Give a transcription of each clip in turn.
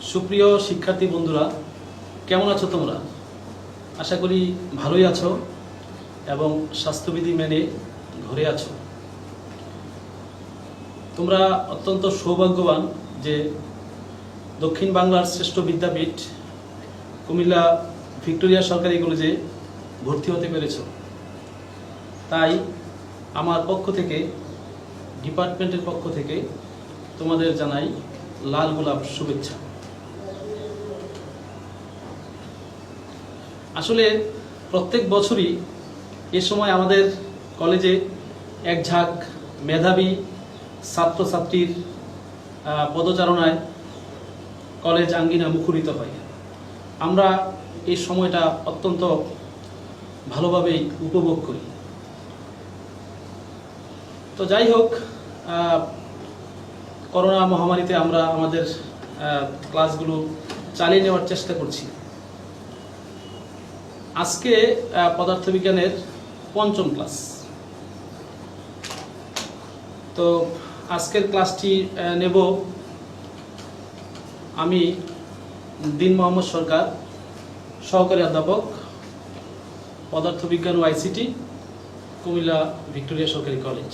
সুপ্রিয় শিক্ষার্থী বন্ধুরা, কেমন আছো তোমরা? আশা করি ভালোই আছো এবং স্বাস্থ্যবিধি মেনে ঘরে আছো। তোমরা অত্যন্ত সৌভাগ্যবান যে দক্ষিণ বাংলার শ্রেষ্ঠ বিদ্যাপীঠ কুমিল্লা ভিক্টোরিয়া সরকারি কলেজে ভর্তি হতে পেরেছ। তাই আমার পক্ষ থেকে, ডিপার্টমেন্টের পক্ষ থেকে তোমাদের জানাই লাল গোলাপ শুভেচ্ছা। আসলে প্রত্যেক বছরই এ সময় আমাদের কলেজে এক ঝাঁক মেধাবী ছাত্রছাত্রীর পদচারণায় কলেজ আঙ্গিনা মুখরিত হয়। আমরা এই সময়টা অত্যন্ত ভালোভাবেই উপভোগ করি। তো যাই হোক, করোনা মহামারীতে আমরা আমাদের ক্লাসগুলো চালিয়ে নেওয়ার চেষ্টা করছি। আজকে পদার্থবিজ্ঞানের পঞ্চম ক্লাস। তো আজকের ক্লাসটি নেব আমি দিন মোহাম্মদ সরকার, সহকারী অধ্যাপক, পদার্থবিজ্ঞান ও আইসিটি, কুমিল্লা ভিক্টোরিয়া সরকারি কলেজ।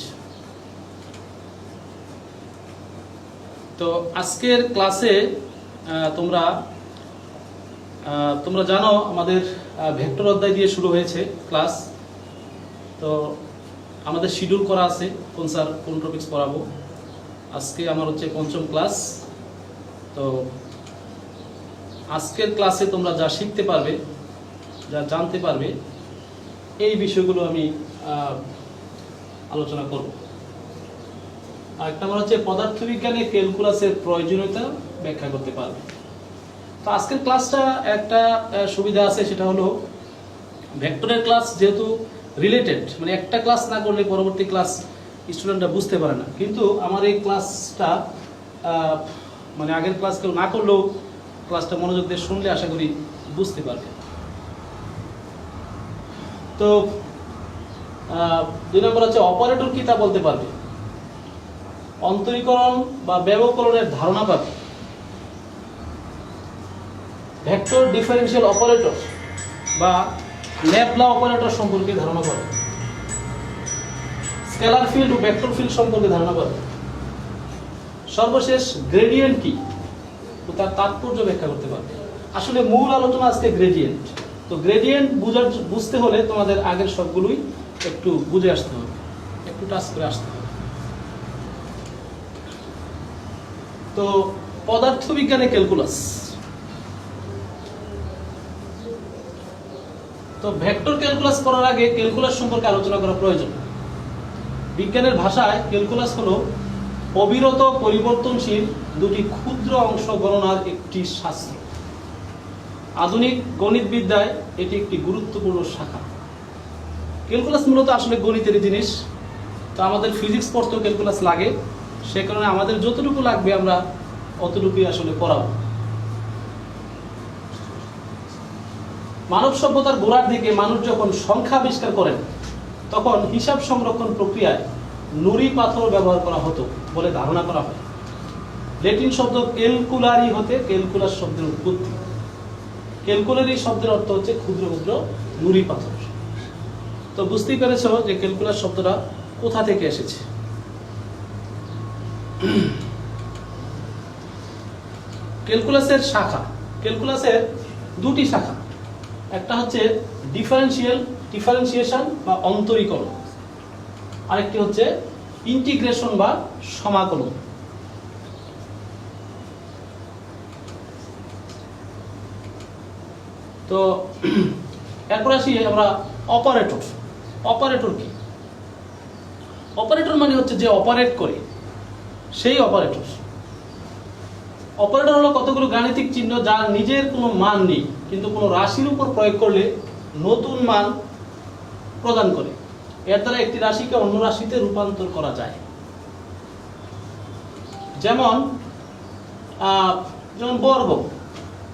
তো আজকের ক্লাসে তোমরা জানো আমাদের ভেক্টর অধ্যায় দিয়ে শুরু হয়েছে ক্লাস। তো আমাদের শিডিউল করা আছে কোন স্যার কোন টপিকস পড়াবো। আজকে আমার হচ্ছে পঞ্চম ক্লাস। তো আজকের ক্লাসে তোমরা যা শিখতে পারবে, যা জানতে পারবে, এই বিষয়গুলো আমি আলোচনা করব। আরেকটা আমার হচ্ছে পদার্থবিজ্ঞানে ক্যালকুলাসের প্রয়োজনীয়তা ব্যাখ্যা করতে পারবে। তো আজকের ক্লাসটা একটা সুবিধা আছে, সেটা হলো ভেক্টরের ক্লাস যেহেতু রিলেটেড, মানে একটা ক্লাস না করলে পরবর্তী ক্লাস স্টুডেন্টরা বুঝতে পারে না। কিন্তু আমার এই ক্লাসটা মানে আগের ক্লাস কেউ না করলেও ক্লাসটা মনোযোগ দিয়ে শুনলে আশা করি বুঝতে পারবে। তো 2 নম্বর হচ্ছে অপারেটর কি তা বলতে পারবে, অন্তরীকরণ বা ব্যবকলনের ধারণা পাবে, ভেক্টর ডিফারেন্সিয়াল অপারেটর বা ল্যাপ্লা অপারেটর সম্পর্কে ধারণা পাবে, স্কেলার ফিল্ড ও ভেক্টর ফিল্ড সম্পর্কে ধারণা পাবে, সর্বশেষ গ্রেডিয়েন্ট কি ও তার তাৎপর্য ব্যাখ্যা করতে পারবে। আসলে মূল আলোচনা আজকে গ্রেডিয়েন্ট। তো গ্রেডিয়েন্ট বুঝতে হলে তোমাদের আগের সবগুলোই একটু বুঝে আসতে হবে, একটু টাচ করে আসতে হবে। তো পদার্থবিজ্ঞানে ক্যালকুলাস। তো ভেক্টর ক্যালকুলাস করার আগে ক্যালকুলাস সম্পর্কে আলোচনা করা প্রয়োজন। বিজ্ঞানের ভাষায় ক্যালকুলাস হলো অবিরত পরিবর্তনশীল দুটি ক্ষুদ্র অংশ গণনার একটি শাস্ত্র। আধুনিক গণিতবিদ্যায় এটি একটি গুরুত্বপূর্ণ শাখা। ক্যালকুলাস মূলত আসলে গণিতের জিনিস। তো আমাদের ফিজিক্স পড়তেও ক্যালকুলাস লাগে, সে কারণে আমাদের যতটুকু লাগবে আমরা অতটুকুই আসলে পড়াবো। মানব সভ্যতার গোড়ার দিকে মানুষ যখন সংখ্যা আবিষ্কার করেন, তখন হিসাব সংরক্ষণ প্রক্রিয়ায় নুড়ি পাথর ব্যবহার করা হতো বলে ধারণা করা হয়। ল্যাটিন শব্দ ক্যালকুলারি হতে ক্যালকুলাস শব্দের উৎপত্তি। ক্যালকুলারি শব্দের অর্থ হচ্ছে ক্ষুদ্র ক্ষুদ্র নুড়ি পাথর। তো বুঝতেই পেরেছ যে ক্যালকুলাস শব্দটা কোথা থেকে এসেছে। ক্যালকুলাসের শাখা, ক্যালকুলাসের দুটি শাখা। একটা হচ্ছে ডিফারেন্সিয়েশন বা অন্তরীকরণ, আরেকটি হচ্ছে ইন্টিগ্রেশন বা সমাকলন। তো এরপর আসি আমরা অপারেটর। অপারেটর কি? অপারেটর মানে হচ্ছে যে অপারেট করে, সেই অপারেটর। অপারেটর হলো কতগুলো গাণিতিক চিহ্ন যার নিজের কোনো মান নেই, কিন্তু কোনো রাশির উপর প্রয়োগ করলে নতুন মান প্রদান করে। এর দ্বারা একটি রাশিকে অন্য রাশিতে রূপান্তর করা যায়। যেমন বর্গ,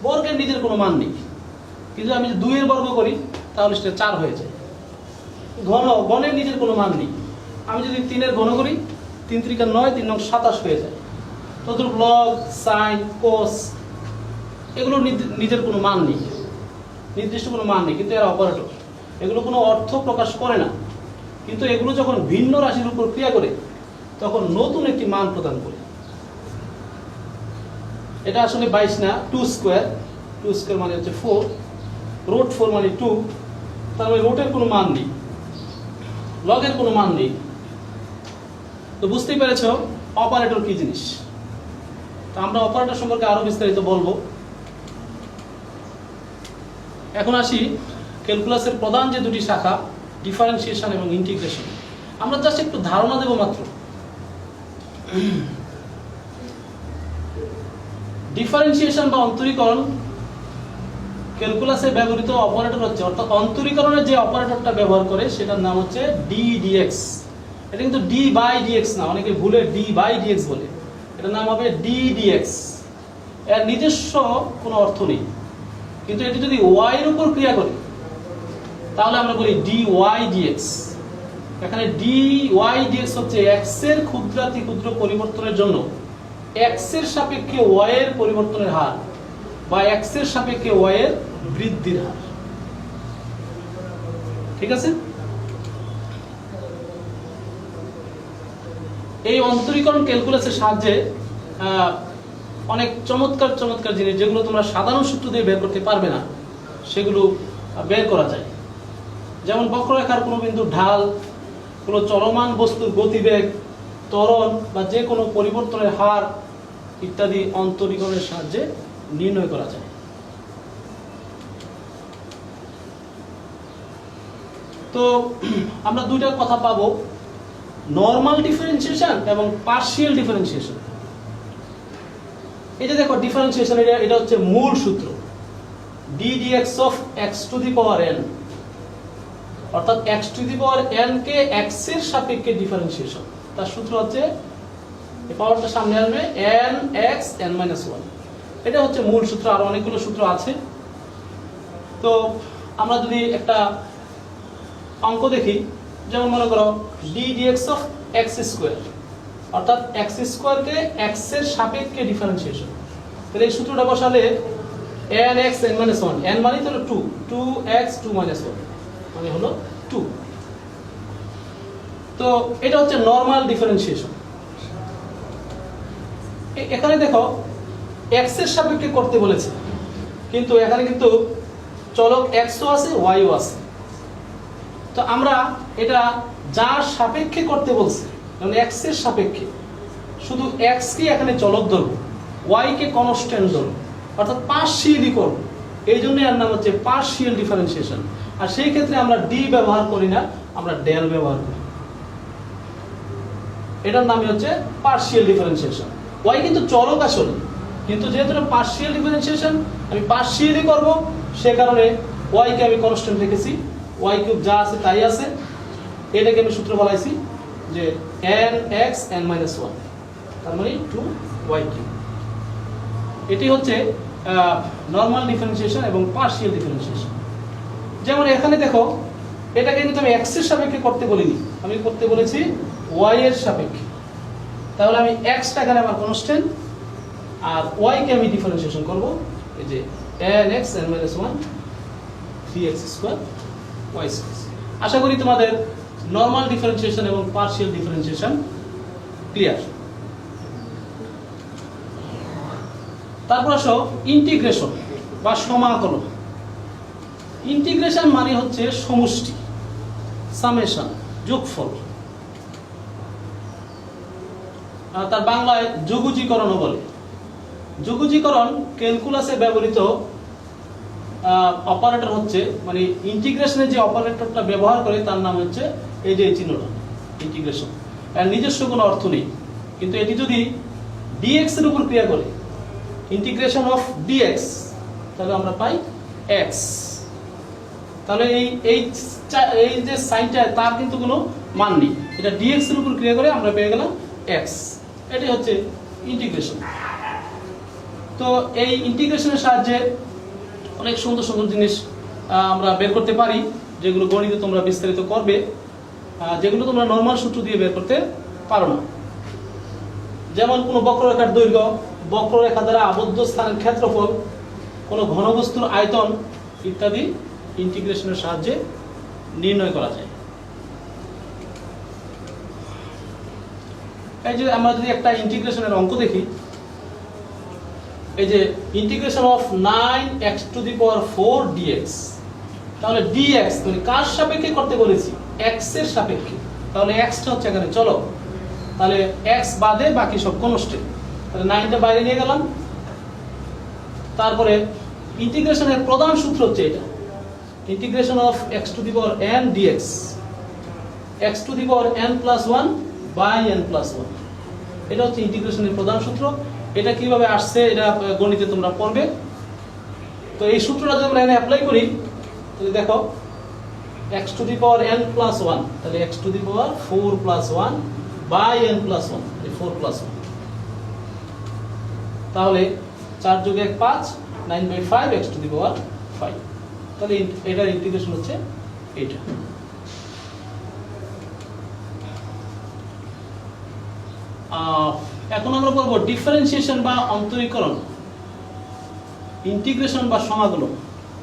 বর্গের নিজের কোনো মান নেই, কিন্তু আমি যদি 2 এর বর্গ করি তাহলে সেটা 4 হয়ে যায়। ঘন, ঘনের নিজের কোনো মান নেই, আমি যদি 3 এর ঘন করি 3 × 9 3 × 27 হয়ে যায়। তদ্রূপ লগ, সাইন, কোস এগুলো নিজের কোনো মান নেই, নির্দিষ্ট কোনো মান নেই, কিন্তু এরা অপারেটর। এগুলো কোনো অর্থ প্রকাশ করে না, কিন্তু এগুলো যখন ভিন্ন রাশির উপর ক্রিয়া করে তখন নতুন একটি মান প্রদান করে। এটা আসলে 22 না, 2 স্কোয়ার। 2 স্কোয়ার মানে হচ্ছে 4, রুট 4 মানে 2। তার মানে রুটের কোনো মান নেই, লগের কোনো মান নেই। তো বুঝতেই পেরেছ অপারেটর কি জিনিস। তো আমরা অপারেটর সম্পর্কে আরো বিস্তারিত বলবো। এখন আসি ক্যালকুলাসের প্রধান যে দুটি শাখা, ডিফারেন্সিয়েশন এবং ইন্টিগ্রেশন। আমরা জাস্ট একটু ধারণা দেব মাত্র। ডিফারেন্সিয়েশন বা অন্তরীকরণ ক্যালকুলাসে ব্যবহৃত অপারেটর হচ্ছে, অর্থাৎ অন্তরীকরণের যে অপারেটরটা ব্যবহার করে সেটার নাম হচ্ছে ddx। এটা কিন্তু d বাই dx না, অনেকে ভুলে d বাই dx বলে। এটার নাম হবে ddx। এর নিজস্ব কোনো অর্থ নেই, কিন্তু এটি যদি y এর উপর ক্রিয়া করে তাহলে আমরা বলি dy dx। এখানে dy dx হচ্ছে x এর ক্ষুদ্রাতি ক্ষুদ্র পরিবর্তনের জন্য x এর সাপেক্ষে y এর পরিবর্তনের হার বা x এর সাপেক্ষে y এর বৃদ্ধির হার। ঠিক আছে? এই অন্তরীকরণ ক্যালকুলাসের সাহায্যে অনেক চমৎকার চমৎকার জিনিস, যেগুলো তোমরা সাধারণ সূত্র দিয়ে বের করতে পারবে না, সেগুলো বের করা যায়। যেমন বক্ররেখার কোনো বিন্দু ঢাল, কোনো চলমান বস্তুর গতিবেগ, ত্বরণ বা যে কোনো পরিবর্তনের হার ইত্যাদি অন্তরীকরণের সাহায্যে নির্ণয় করা যায়। তো আমরা দুইটা কথা পাবো, নরমাল ডিফারেন্সিয়েশন এবং পার্শিয়াল ডিফারেন্সিয়েশন। এই যে দেখো ডিফারেন্সিয়েশন, এটা হচ্ছে মূল সূত্র, ddx of x two the power n, অর্থাৎ x two the power n K x এর সাপেক্ষে ডিফারেন্সিয়েশন। তার সূত্র হচ্ছে এই পাওয়ারটা সামনে আসবে nx n - 1। এটা হচ্ছে মূল সূত্র, আর অনেকগুলো সূত্র আছে। তো আমরা যদি একটা অঙ্ক দেখি, যেমন মনে করো ddx অফ x স্কয়ার, অর্থাৎ x স্কয়ার কে x এর সাপেক্ষে ডিফারেন্সিয়েশন। তাহলে এই সূত্রটা বসালে nx n - 1, n মানে হলো 2, 2x 2 - 1 মানে হলো 2। তো এটা হচ্ছে নরমাল ডিফারেন্সিয়েশন। এখানে দেখো x এর সাপেক্ষে করতে বলেছে, কিন্তু এখানে কিন্তু চলক x ও আছে y ও আছে। তো আমরা এটা যার সাপেক্ষে করতে বলছি, মানে x এর সাপেক্ষে, শুধু x কে এখানে চলক ধরব, y কে কনস্ট্যান্ট ধরব, অর্থাৎ পার্শিয়ালি করব। এই জন্য এর নাম হচ্ছে পার্শিয়াল ডিফারেন্সিয়েশন। আর সেই ক্ষেত্রে আমরা d ব্যবহার করি না, আমরা ডেল ব্যবহার করি। এটার নামই হচ্ছে পার্শিয়াল ডিফারেন্সিয়েশন। y কিন্তু চলক আসলে, কিন্তু যেহেতু পার্শিয়াল ডিফারেন্সিয়েশন আমি পার্শিয়ালি করব, সে কারণে y কে আমি কনস্ট্যান্ট রেখেছি, y কিউব যা আছে তাই আছে। এটাকে আমি সূত্র বলাইছি যে nx n - 1, তার মানে 2y কিউব। এটি হচ্ছে নরমাল ডিফারেন্সিয়েশন এবং পার্শিয়াল ডিফারেন্সিয়েশন। যেমন এখানে দেখো, এটাকে কিন্তু আমি x এর সাপেক্ষে করতে বলিনি, আমি করতে বলেছি y এর সাপেক্ষে। তাহলে আমি x টা এখানে আমার কনস্ট্যান্ট, আর y কে আমি ডিফারেন্সিয়েশন করব, এই যে nx n - 1 3x square y square. আশা করি তোমাদের নরমাল ডিফারেন্সিয়েশন এবং পার্শিয়াল ডিফারেন্সিয়েশন ক্লিয়ার। তারপর আসো ইন্টিগ্রেশন বা সমাকলন। ইন্টিগ্রেশন মানে হচ্ছে সমষ্টি, সামেশন, যোগফল। তার বাংলায় যোগজীকরণও বলে। যোগজীকরণ ক্যালকুলাসে ব্যবহৃত অপারেটর হচ্ছে, মানে ইন্টিগ্রেশনে যে অপারেটরটা ব্যবহার করে তার নাম হচ্ছে এই যে চিহ্নটা, ইন্টিগ্রেশন। এর নিজস্ব কোনো অর্থ নেই, কিন্তু এটি যদি dx এর উপর ক্রিয়া করে, ইন্টিগ্রেশন অফ dx, তাহলে আমরা পাই x। তাহলে এই যে সাইনটা, তার কিন্তু কোনো মান নেই, এটা dx এর উপর ক্রিয়া করে আমরা পেয়ে গেলাম x। এটাই হচ্ছে ইন্টিগ্রেশন। তো এই ইন্টিগ্রেশনের সাহায্যে অনেক সুন্দর সুন্দর জিনিস আমরা বের করতে পারি, যেগুলো গণিতে তোমরা বিস্তারিত করবে, যেগুলো তোমরা নরমাল সূত্র দিয়ে বের করতে পারো না। যেমন কোনো বক্ররেখার দৈর্ঘ্য, বক্ররেখা দ্বারা আবদ্ধ স্থানের ক্ষেত্রফল, কোনো ঘনবস্তুর আয়তন ইত্যাদি ইন্টিগ্রেশনের সাহায্যে নির্ণয় করা যায়। এই যে আমরা যদি একটা ইন্টিগ্রেশনের অঙ্ক দেখি, এই যে ইন্টিগ্রেশন অফ 9x⁴ dx, তাহলে dx মানে কার সাপেক্ষে করতে বলেছি? x এর সাপেক্ষে। তাহলে x টা হচ্ছে এখানে, চলো তাহলে x বাদে বাকি সব কনস্ট্যান্ট, তাহলে 9 টা বাইরে নিয়ে গেলাম। তারপরে ইন্টিগ্রেশনের প্রধান সূত্র হচ্ছে এটা, integration of x⁴n dx, x⁴n+1 by n+1, এটা হচ্ছে ইন্টিগ্রেশনের প্রধান সূত্র। এটা কিভাবে আসছে এটা গণিতে তোমরা পড়বে। তো এই সূত্রটা যদি আমরা এখানে অ্যাপ্লাই করি, তাহলে দেখো x⁴n+1, তাহলে x⁴+1 বাই n+1, 4+1, তাহলে 4 + 1 5, 9/5 x⁵, তাহলে এটার ইন্টিগ্রেশন হচ্ছে এটা। এখন আমরা পড়ব ডিফারেন্সিয়েশন বা অন্তরীকরণ। ইন্টিগ্রেশন বা সমাকলন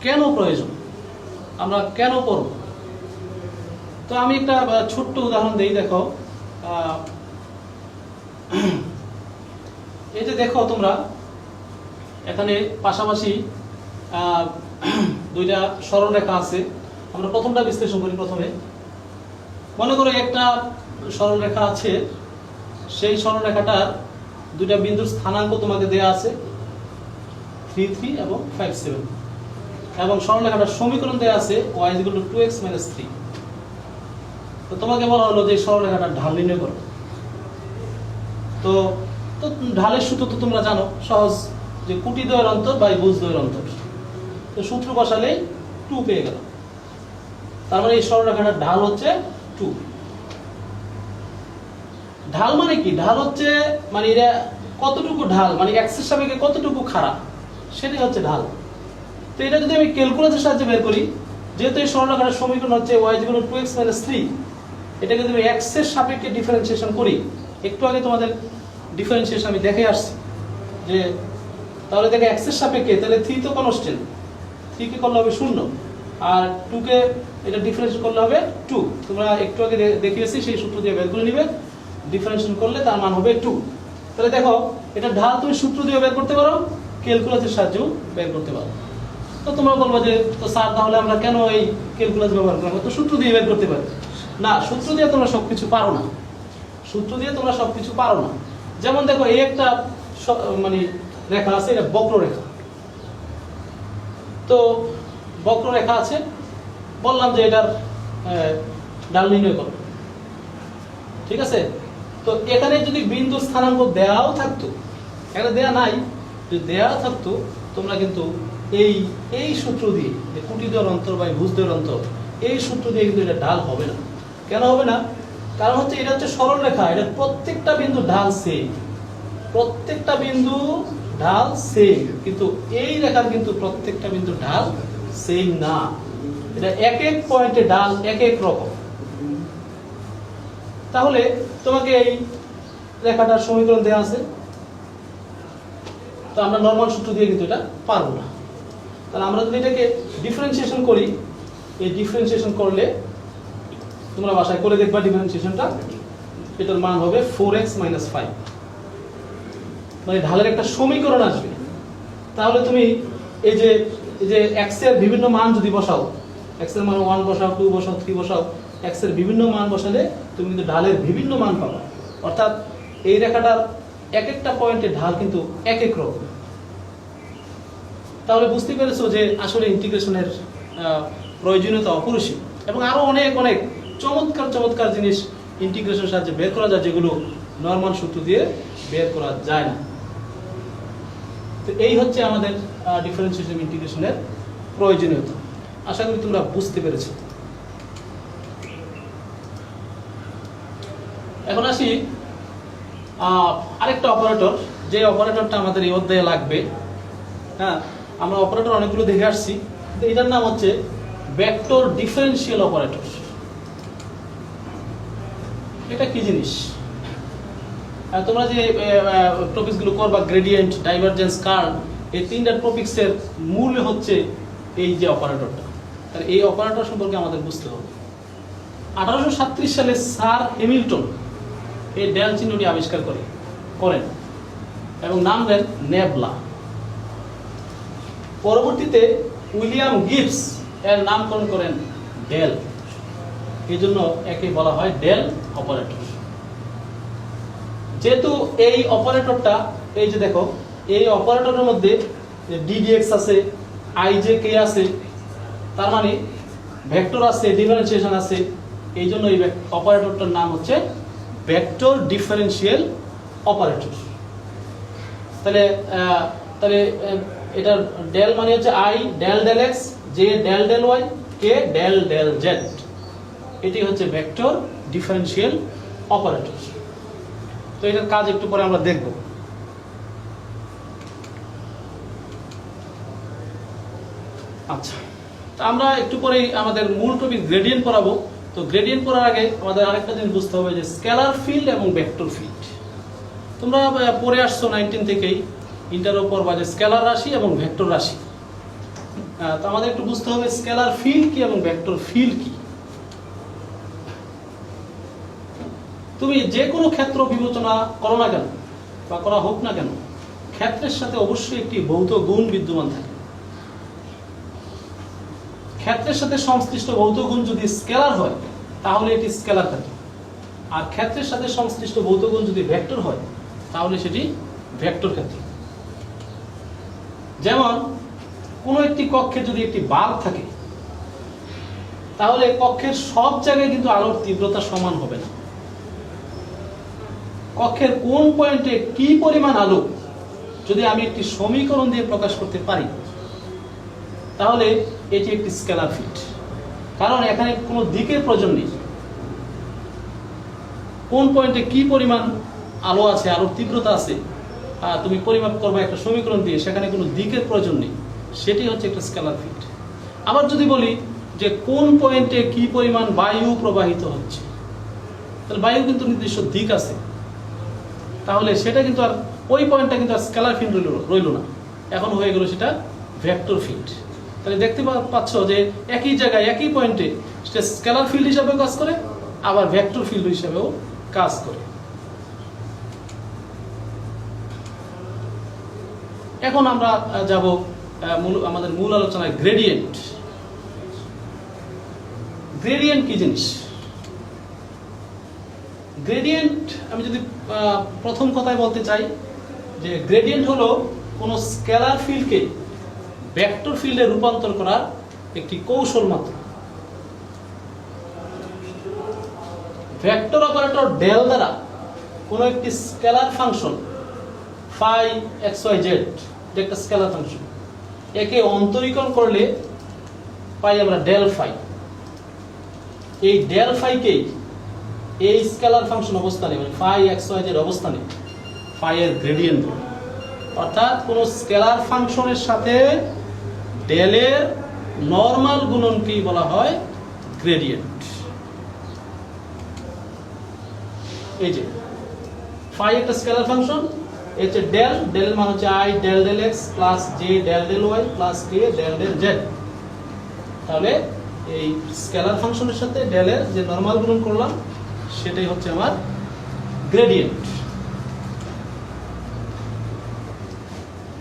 কেন প্রয়োজন, আমরা কেন পড়ব? তো আমি একটা ছোট্ট উদাহরণ দেই। দেখো এই যে দেখো তোমরা এখানে পাশাপাশি দুইটা সরলরেখা আছে। আমরা প্রথমটা বিশ্লেষণ করি। প্রথমে মনে করো একটা সরলরেখা আছে, সেই সরলরেখাটার দুইটা বিন্দুর স্থানাঙ্ক তোমাকে দেয়া আছে 3, 3 এবং 5, 7, এবং সরলরেখাটার সমীকরণ দেয়া আছে y = 2x - 3। তো তোমাকে বলা হলো যে সরলরেখাটার ঢাল নির্ণয় করো। তো ঢালের সূত্র তো তোমরা জানো, সহজ, যে কুটি দ্বয়ের অন্তর বাই ভুজ দ্বয়ের অন্তর। তো সূত্র বসালেই 2 পেয়ে গেল। তার মানে এই সরলরেখাটার ঢাল হচ্ছে 2। ঢাল মানে কি? ঢাল হচ্ছে মানে এটা কতটুকু ঢাল, মানে x এর সাপেক্ষে কতটুকু খাড়া, সেটাই হচ্ছে ঢাল। তো এটা যদি আমি ক্যালকুলাসের সাহায্যে বের করি, যেহেতু এই সরলরেখাটার সমীকরণ হচ্ছে y = 2x - 3, এটাকে যদি আমি x এর সাপেক্ষে ডিফারেন্সিয়েশন করি, একটু আগে তোমাদের ডিফারেন্সিয়েশন আমি দেখে আসছি যে তাহলে দেখে x এর সাপেক্ষে, তাহলে 3 তো কনস্ট্যান্ট, 3 কে করলে হবে 0, আর 2 কে এটা ডিফারেন্সিয়েট করলে হবে 2। তোমরা একটু আগে দেখিয়েছি, সেই সূত্র দিয়ে বের করে নিবে, ডিফারেন্সিয়েশন করলে তার মান হবে 2। তাহলে দেখো এটা ঢাল তুমি সূত্র দিয়ে বের করতে পারো, ক্যালকুলাসের সাহায্যেও বের করতে পারো। তো তোমরা বলবো যে তো স্যার তাহলে আমরা কেন এই ক্যালকুলাস ব্যবহার করব? তো সূত্র দিয়ে বের করতে পারি না, সূত্র দিয়ে তোমরা সবকিছু পারো না, সূত্র দিয়ে তোমরা সবকিছু পারো না। যেমন দেখো এই একটা মানে রেখা আছে, এটা বক্ররেখা। তো বক্ররেখা আছে, বললাম যে এটার ঢাল নির্ণয় করো, ঠিক আছে? তো এখানে যদি বিন্দুর স্থানাঙ্ক দেওয়াও থাকতো, এখানে দেয়া নাই, যদি দেয়া থাকতো তোমরা কিন্তু এই সূত্র দিয়ে, যে কুটি দ্বয়ের অন্তর বা ভুজ দ্বয়ের অন্তর, এই সূত্র দিয়ে কিন্তু এটা ঢাল হবে না। কেন হবে না? কারণ হচ্ছে এটা হচ্ছে সরলরেখা, এটা প্রত্যেকটা বিন্দু ঢাল সেম, প্রত্যেকটা বিন্দু ঢাল সেম, কিন্তু এই রেখার কিন্তু প্রত্যেকটা বিন্দু ঢাল সেম না। এটা এক এক পয়েন্টে ঢাল এক এক রকম। তাহলে তোমাকে এই রেখাটার সমীকরণ দেওয়া আছে, তো আমরা নরমাল সূত্র দিয়ে কিন্তু এটা পারবো না। তাহলে আমরা যদি এটাকে ডিফারেন্সিয়েশন করি, এই ডিফারেন্সিয়েশন করলে তোমরা বাসায় করে দেখবা ডিফারেন্সিয়েশনটা, এটার মান হবে 4x - 5, মানে ঢালের একটা সমীকরণ আসবে। তাহলে তুমি এই যে x এর বিভিন্ন মান যদি বসাও, x এর মান 1 বসাও, 2 বসাও, 3 বসাও, x এর বিভিন্ন মান বসালে তুমি কিন্তু ঢালের বিভিন্ন মান পাবা। অর্থাৎ এই রেখাটার এক একটা পয়েন্টে ঢাল কিন্তু এক এক রকম। তাহলে বুঝতে পেরেছো যে আসলে ইন্টিগ্রেশনের প্রয়োজনীয়তা অপরিসীম, এবং আরো অনেক অনেক চমৎকার চমৎকার জিনিস ইন্টিগ্রেশনের সাহায্যে বের করা যায়, যেগুলো নরমাল সূত্র দিয়ে বের করা যায় না। তো এই হচ্ছে আমাদের ডিফারেন্সিয়েশন ইন্টিগ্রেশনের প্রয়োজনীয়তা। আশা করি তোমরা বুঝতে পেরেছো। এখন আসি আরেকটা অপারেটর, যে অপারেটরটা আমাদের এই অধ্যায়ে লাগবে। হ্যাঁ, আমরা অপারেটর অনেকগুলো দেখে আসছি, কিন্তু এটার নাম হচ্ছে ভেক্টর ডিফারেন্সিয়াল অপারেটর। এটা কি জিনিস? তোমরা যে টপিকসগুলো করবা গ্রেডিয়েন্ট, ডাইভারজেন্স, কার্ল, এই তিনটা টপিক্সের মূল হচ্ছে এই যে অপারেটরটা। তাহলে এই অপারেটর সম্পর্কে আমাদের বুঝতে হবে। 1837 সালে স্যার হ্যামিল্টন এই ডেল চিহ্নটি আবিষ্কার করেন এবং নাম দেন নেবলা। পরবর্তীতে উইলিয়াম গিবস এর নামকরণ করেন ডেল। এই জন্য একে বলা হয় ডেল অপারেটর। যেহেতু এই অপারেটরটা, এই যে দেখো, এই অপারেটরের মধ্যে ডিডিএক্স আছে, আইজেকে আছে, তার মানে ভেক্টর আছে, ডিফারেন্সিয়েশন আছে, এই জন্য এই অপারেটরটার নাম হচ্ছে ভেক্টর ডিফারেন্সিয়াল অপারেটর। তাহলে তাহলে এটার ডেল মানে হচ্ছে i del del x, j del del y, k del del z. এটি হচ্ছে ভেক্টর ডিফারেন্সিয়াল অপারেটর। তো এটার কাজ একটু পরে আমরা দেখব। আচ্ছা, তো আমরা একটু পরে আমাদের মূল টপিক গ্রেডিয়েন্ট পড়াবো। তো গ্রেডিয়েন্ট পড়ার আগে আমাদের আরেকটা জিনিস বুঝতে হবে যে স্কেলার ফিল্ড এবং ভেক্টর ফিল্ড। তোমরা পড়ে আসছো 19 থেকেই, ইন্টার উপর বা যে স্কেলার রাশি এবং ভেক্টর রাশি। তো আমাদের একটু বুঝতে হবে স্কেলার ফিল্ড কি এবং ভেক্টর ফিল্ড কি। তুমি যে কোনো ক্ষেত্র বিবেচনা করো না কেন বা করা হোক না কেন, ক্ষেত্রের সাথে অবশ্যই একটি ভৌত গুণ বিদ্যমান থাকে। ক্ষেত্রের সাথে সংশ্লিষ্ট ভৌত গুণ যদি স্কেলার হয় তাহলে এটি স্কেলার ক্ষেত্র, আর ক্ষেত্রের সাথে সংশ্লিষ্ট ভৌত গুণ যদি ভেক্টর হয় তাহলে সেটি ভেক্টর ক্ষেত্র। যেমন কোনো একটি কক্ষে যদি একটি বাল্ব থাকে তাহলে কক্ষের সব জায়গায় কিন্তু আলোর তীব্রতা সমান হবে না। কক্ষের কোন পয়েন্টে কি পরিমাণ আলো যদি আমি একটি সমীকরণ দিয়ে প্রকাশ করতে পারি তাহলে এটি একটি স্কেলার ফিল্ড, কারণ এখানে কোনো দিকের প্রয়োজন নেই। কোন পয়েন্টে কি পরিমাণ আলো আছে, আলোর তীব্রতা আছে, তুমি পরিমাপ করবে একটা সমীকরণ দিয়ে, সেখানে কোনো দিকের প্রয়োজন নেই, সেটি হচ্ছে একটা স্কেলার ফিল্ড। আবার যদি বলি যে কোন পয়েন্টে কি পরিমাণ বায়ু প্রবাহিত হচ্ছে, তাহলে বায়ু কিন্তু নির্দিষ্ট দিক আছে, তাহলে সেটা কিন্তু আর ওই পয়েন্টটা কিন্তু আর স্কেলার ফিল্ড রইল না, এখন হয়ে গেল সেটা ভেক্টর ফিল্ড। তাহলে দেখতে পাচ্ছ যে একই জায়গায় একই পয়েন্টে সেটা স্কেলার ফিল্ড হিসাবেও কাজ করে, আবার ভেক্টর ফিল্ড হিসাবেও কাজ করে। এখন আমরা যাব আমাদের মূল আলোচনায় গ্রেডিয়েন্ট। গ্রেডিয়েন্ট কি জিনিস? গ্রেডিয়েন্ট আমি যদি প্রথম কথায় বলতে চাই যে গ্রেডিয়েন্ট হলো কোনো স্কেলার ফিল্ডকে ভেক্টর ফিল্ডে রূপান্তর করার একটি কৌশল মাত্র। ভেক্টর অপারেটর ডেল দ্বারা কোনো একটি scalar function phi x y z, যে একটা স্কেলার ফাংশন, একে অন্তরীকরণ করলে পাই আমরা ডেল ফাই। এই ডেল ফাইকেই এই স্কেলার ফাংশন অবস্থানে মানে ফাই এক্স ওয়াই জেড অবস্থানে ফাই এর গ্রেডিয়েন্ট। অর্থাৎ কোন স্কেলার ফাংশনের সাথে ডেলের নরমাল গুণনকেই বলা হয় গ্রেডিয়েন্ট। এই যে ফাই একটা স্কেলার ফাংশন, এই যে ডেল, ডেল এর মান হচ্ছে i del del x plus j del del y plus k del del z. তাহলে এই স্কেলার ফাংশনের সাথে ডেলের যে নরমাল গুণন করলাম সেটাই হচ্ছে আমার গ্রেডিয়েন্ট।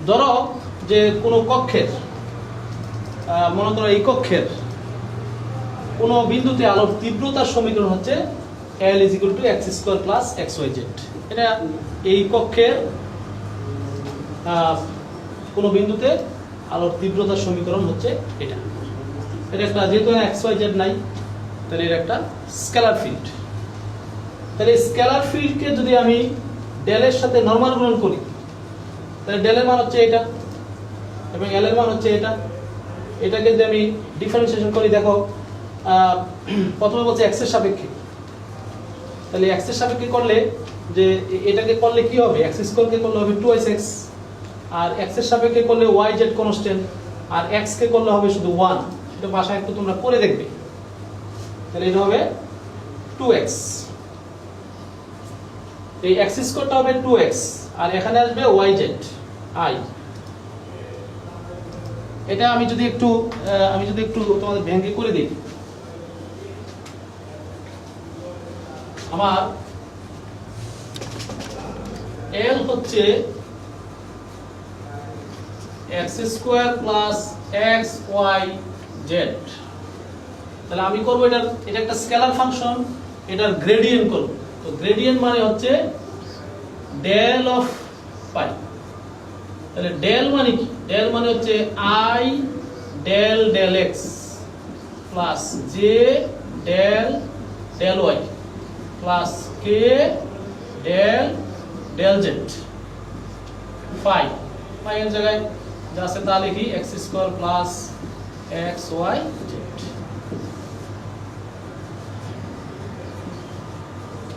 ধরো যে কোনো কক্ষের, মনে করো এই কক্ষের কোনো বিন্দুতে আলোর তীব্রতার সমীকরণ হচ্ছে L = x² + xyz। এটা এই কক্ষের কোনো বিন্দুতে আলোর তীব্রতার সমীকরণ হচ্ছে এটা। এটা একটা, যেহেতু xyz নাই তাহলে এটা একটা স্কেলার ফিল্ড। তাহলে স্কেলার ফিল্ডকে যদি আমি ডেলের সাথে নরমাল গুণন করি তাহলে ডেলের মান হচ্ছে এটা এবং এল এর মান হচ্ছে এটা। এটাকে যদি আমি ডিফারেন্সিয়েশন করি, দেখো প্রথমে বলছে x এর সাপেক্ষে, তাহলে x এর সাপেক্ষে করলে যে এটাকে করলে কি হবে, x² কে করলে হবে 2x, আর x এর সাপেক্ষে করলে yz কনস্ট্যান্ট, আর x কে করলে হবে শুধু 1। এটা ভাষায় একটু তোমরা করে দেখবে। তাহলে এটা হবে 2x। এই x স্কয়ারটা হবে 2x আর এখানে আসবে yz i। এটা আমি যদি একটু তোমাদের ভেঙে করে দিই, আমার l হচ্ছে x square plus x y z। তাহলে আমি করব এটা একটা স্কেলার ফাংশন, এটার গ্রেডিয়েন্ট করব। তো গ্রেডিয়েন্ট মানে হচ্ছে ডেল অফ পাই। তাহলে ডেল মানে কি? ডেল মানে হচ্ছে i del del x plus j del del y plus k del del z। Phi এর জায়গায় যা আছে তা লিখি x square plus x y z।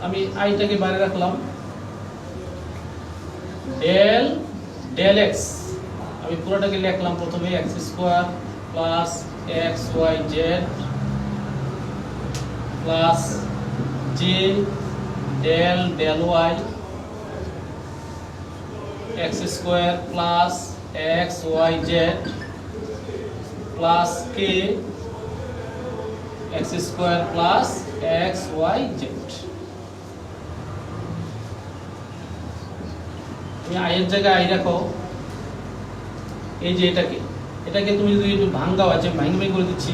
আমি আইটাকে বাইরে রাখলাম। ডেল ডেল x আমি পুরোটাকে লিখলাম প্রথমে x square plus x y z plus j del del y x square plus x y z plus k x square plus x y z। তুমি i এর জায়গায় I রাখো। এই যে এটাকে তুমি যদি একটু ভাঙাও, আছে ভাঙি করে দিচ্ছি,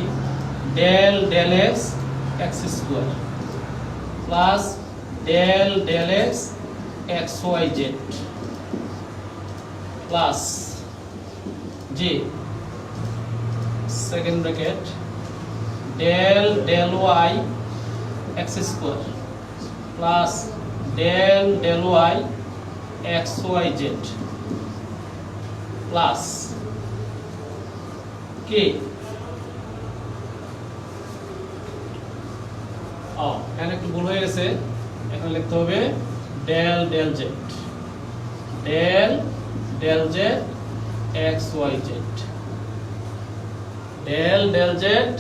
del del x x square plus del del x x y z plus g second bracket del del y x square plus del del y x y z plus কে এখানে একটু ভুল হয়ে গেছে, এখানে লিখতে হবে del del z del del z x y z del del z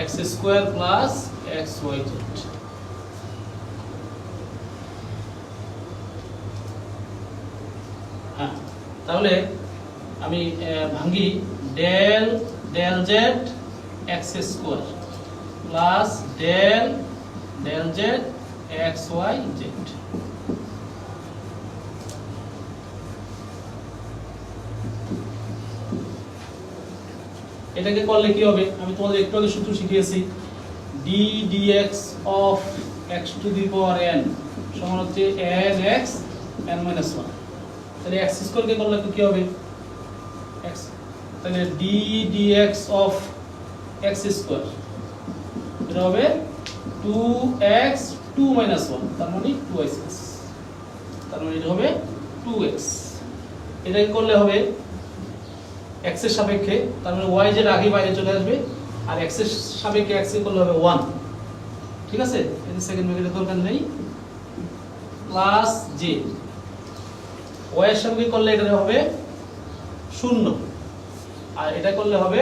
x square plus x y z. হ্যাঁ, তাহলে আমি ভাঙি del del z x square plus del del z x y z. এটাকে করলে কি হবে? আমি তোমাদের একটু আগে সূত্র শিখিয়েছি, d dx of x to the power n সমান হচ্ছে n x n minus one. তাহলে এক্স স্কয়ারকে করলে কি হবে? এক্স, তাহলে d dx of x square এটা হবে 2x 2 মাইনাস 1, তার মানে 2x, তার মানে এটা হবে 2x। এটাকে করলে হবে x এর সাপেক্ষে, তার মানে y যেটা আগে বাইরে চলে আসবে, আর x এর সাপেক্ষে x এর করলে হবে 1। ঠিক আছে, এই সেকেন্ড ব্র্যাকেটের দরকার নেই, প্লাস j y এর সাপেক্ষে করলে এটা হবে 0, আর এটা করলে হবে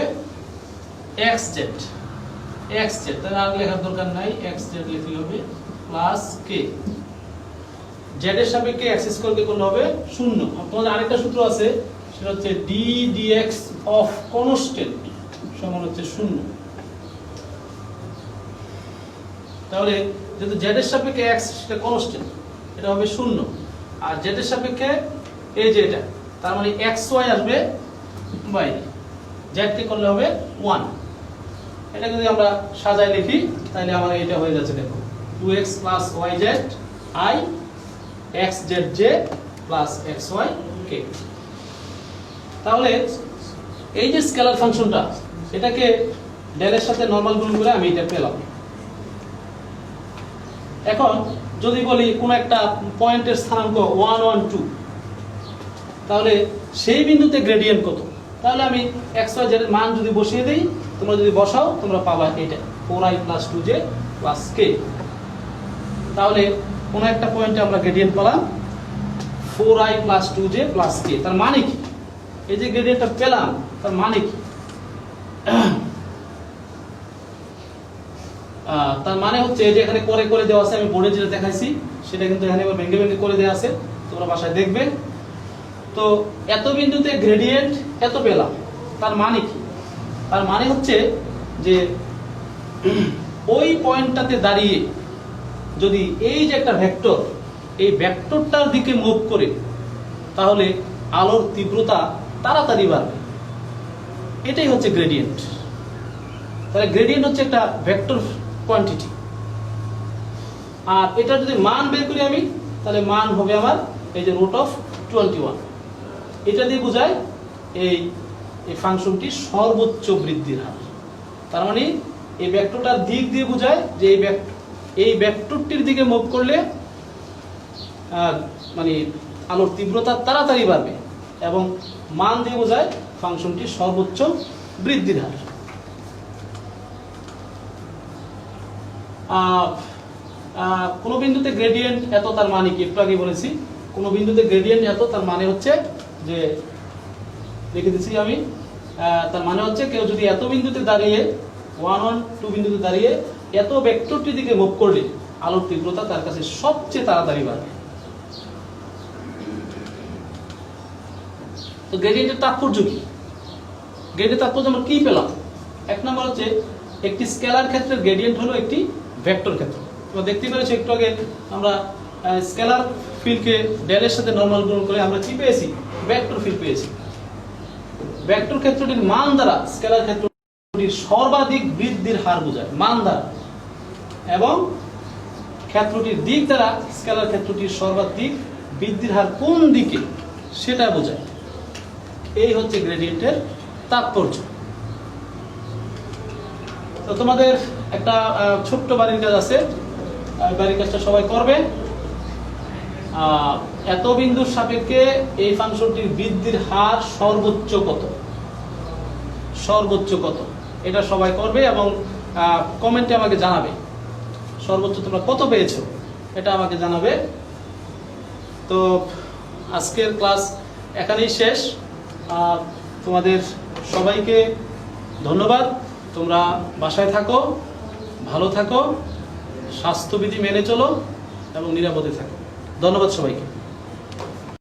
xz xz, তাহলে আর লেখার দরকার নাই, xz লিখলে হবে প্লাস k। z এর সাপেক্ষে x স্কয়ার কে করলে হবে 0। তোমাদের আরেকটা সূত্র আছে, সেটা হচ্ছে d dx অফ কনস্ট্যান্ট সমান হচ্ছে 0। তাহলে যেহেতু z এর সাপেক্ষে x সেটা কনস্ট্যান্ট, এটা হবে 0, আর z এর সাপেক্ষে এই যে এটা, তার মানে xy আসবে বাইরে, z কে করলে হবে 1। এটা যদি আমরা সাজায় লিখি তাহলে আমার এটা হয়ে যাচ্ছে, দেখো 2x plus yz i xzj plus xy k। তাহলে এই যে স্কেলার ফাংশনটা, এটাকে ডেল এর সাথে নরমাল গুণ করে আমি এটা পেলাম। এখন যদি বলি কোন একটা পয়েন্টের স্থানাঙ্ক 1 1 2, তাহলে সেই বিন্দুতে গ্রেডিয়েন্ট কত? তাহলে আমি xy z এর মান যদি বসিয়ে দেই, তোমরা যদি বসাও তোমরা পাবা এটা 4i + 2j + k। তাহলে কোন একটা পয়েন্টে আমরা গ্রেডিয়েন্ট পেলাম 4i + 2j + k, তার মানে কি? এই যে গ্রেডিয়েন্টটা পেলাম তার মানে কি? তার মানে হচ্ছে যে এখানে করে করে দেওয়া আছে, আমি বোর্ডে যেটা দেখাইছি সেটা কিন্তু এখানে ভেঙে ভেঙে করে দেওয়া আছে, তোমরা বাসায় দেখবে। তো এত বিন্দুতে গ্রেডিয়েন্ট এত পেলাম, তার মানে কি? তার মানে হচ্ছে যে ওই পয়েন্টটাতে দাঁড়িয়ে যদি এই যে একটা ভেক্টর, এই ভেক্টরটার দিকে মুভ করে, তাহলে আলোর তীব্রতা তাড়াতাড়ি বাড়বে। এটাই হচ্ছে গ্রেডিয়েন্ট। তাহলে গ্রেডিয়েন্ট হচ্ছে একটা ভেক্টর কোয়ান্টিটি। আর এটা যদি মান বের করি আমি, তাহলে মান হবে আমার এই যে √21। এটা দিয়ে বোঝায় এই ফাংশনটির সর্বোচ্চ বৃদ্ধির হার। তার মানে এই ভেক্টরটার দিক দিয়ে বোঝায় যে এই ভেক্টরটির দিকে মুভ করলে মানে আলোর তীব্রতা তাড়াতাড়ি বাড়বে, এবং মান দিয়ে বোঝায় ফাংশনটির সর্বোচ্চ বৃদ্ধির হার। কোন বিন্দুতে গ্রেডিয়েন্ট এত, তার মানে কি? একটু আগে বলেছি, কোন বিন্দুতে গ্রেডিয়েন্ট এত, তার মানে হচ্ছে যে লিখে দিচ্ছি আমি, তার মানে হচ্ছে কেউ যদি এত বিন্দুতে দাঁড়িয়ে 1 1 2 বিন্দুতে দাঁড়িয়ে এত ভেক্টরটির দিকে মুভ করলে আলোর তীব্রতা তার কাছে সবচেয়ে তাড়াতাড়ি বাড়বে। তো গ্রেডিয়েন্টের তাৎপর্য কি? গ্রেডিয়েন্টের তাৎপর্য আমরা কি পেলাম? এক নম্বর হচ্ছে একটি স্কেলার ক্ষেত্রের গ্রেডিয়েন্ট হলো একটি ভেক্টর ক্ষেত্র। তোমরা দেখতে পেরেছো একটু আগে আমরা স্কেলার ফিল্ডকে ডেলের সাথে নরমাল গুণ করে আমরা কি পেয়েছি? ভেক্টর ফিল্ড পেয়েছি। ভেক্টর ক্ষেত্রটির মান দ্বারা স্কেলার ক্ষেত্রটির সর্বাধিক বৃদ্ধির হার বোঝায়, মান দ্বারা, এবং ক্ষেত্রটির দিক দ্বারা স্কেলার ক্ষেত্রটির সর্বাধিক বৃদ্ধির হার কোন দিকে সেটা বোঝায়। এই হচ্ছে গ্রেডিয়েন্টের তাৎপর্য। তো তোমাদের একটা ছোট্ট বাড়ির কাজ আছে, বাড়ির কাজটা সবাই করবে। এত বিন্দুর সাপেক্ষে এই ফাংশনটির বৃদ্ধির হার সর্বোচ্চ কত, সর্বোচ্চ কত, এটা সবাই করবে এবং কমেন্টে আমাকে জানাবে সর্বোচ্চ তোমরা কত পেয়েছো, এটা আমাকে জানাবে। তো আজকের ক্লাস এখানেই শেষ। তোমাদের সবাইকে ধন্যবাদ। তোমরা বাসায় থাকো, ভালো থাকো, স্বাস্থ্যবিধি মেনে চলো এবং নিরাপদে থাকো। ধন্যবাদ সবাইকে।